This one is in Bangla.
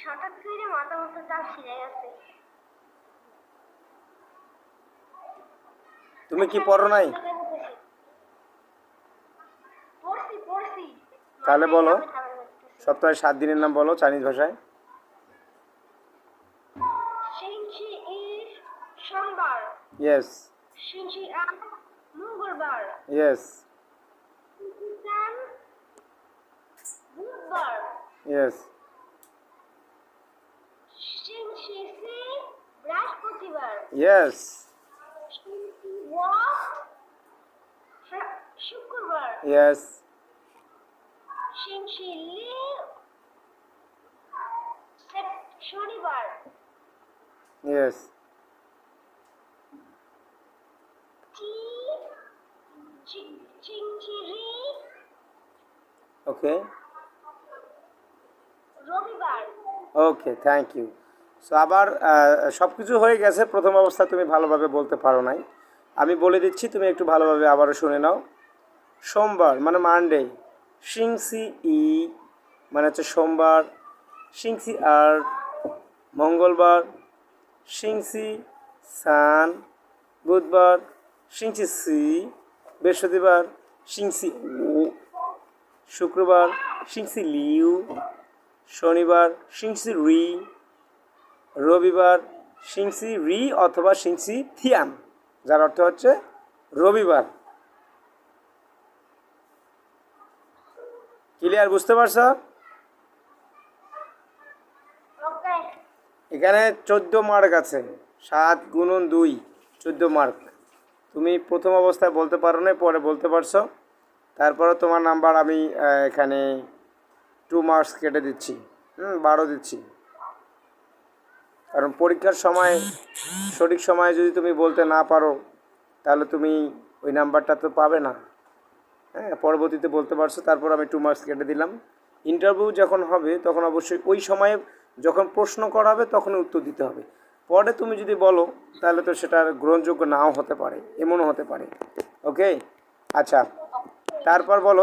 হঠাৎ করে মাথা মতো চাপ ছিঁড়ে গেছে। তুমি কি পড়ো নাই? পড়ছি। তাহলে বলো সপ্তাহে 7 দিনের নাম বলো চাইনিজ ভাষায়। সিংচি ই সোমবার, ইয়েস সিংচি আ মঙ্গলবার, ইয়েস সিংচিসান বুধবার, ইয়েস সিংচিসি বৃহস্পতিবার, ইয়েস সিংচি ওয়া শুক্রবার, ইয়েস সিংচি লি শনিবার, ইয়েস চিংচিরি ওকে রবিবার। Okay thank you. সো আবার সব কিছু হয়ে গেছে, প্রথম অবস্থা তুমি ভালোভাবে বলতে পারো নাই। আমি বলে দিচ্ছি, তুমি একটু ভালোভাবে আবারও শুনে নাও। সোমবার মানে মানডে, সিংসি ই মানে হচ্ছে সোমবার, সিংসি আর মঙ্গলবার, সিংসি সান বুধবার, সিংসি সি বৃহস্পতিবার, সিংসি উ শুক্রবার, সিংসি লিউ শনিবার, সিংসি রি রবিবার, সিংসি রি অথবা সিংসি থিয়ান যার অর্থ হচ্ছে রবিবার। ক্লিয়ার, বুঝতে পারছ? ওকে এখানে 14 মার্ক আছে, 7 গুণন 2 14 মার্ক। তুমি প্রথম অবস্থায় বলতে পারো না, পরে বলতে পারছো। তারপরে তোমার নাম্বার আমি এখানে 2 মার্কস কেটে দিচ্ছি, 12 দিচ্ছি। কারণ পরীক্ষার সময় সঠিক সময়ে যদি তুমি বলতে না পারো তাহলে তুমি ওই নাম্বারটা তো পাবে না। হ্যাঁ, পরবর্তীতে বলতে পারছো, তারপর আমি 2 মার্কস কেটে দিলাম। ইন্টারভিউ যখন হবে তখন অবশ্যই ওই সময়ে যখন প্রশ্ন করা হবে তখন উত্তর দিতে হবে। পরে তুমি যদি বলো তাহলে তো সেটা গ্রহণযোগ্য নাও হতে পারে, এমনও হতে পারে। ওকে, আচ্ছা তারপর বলো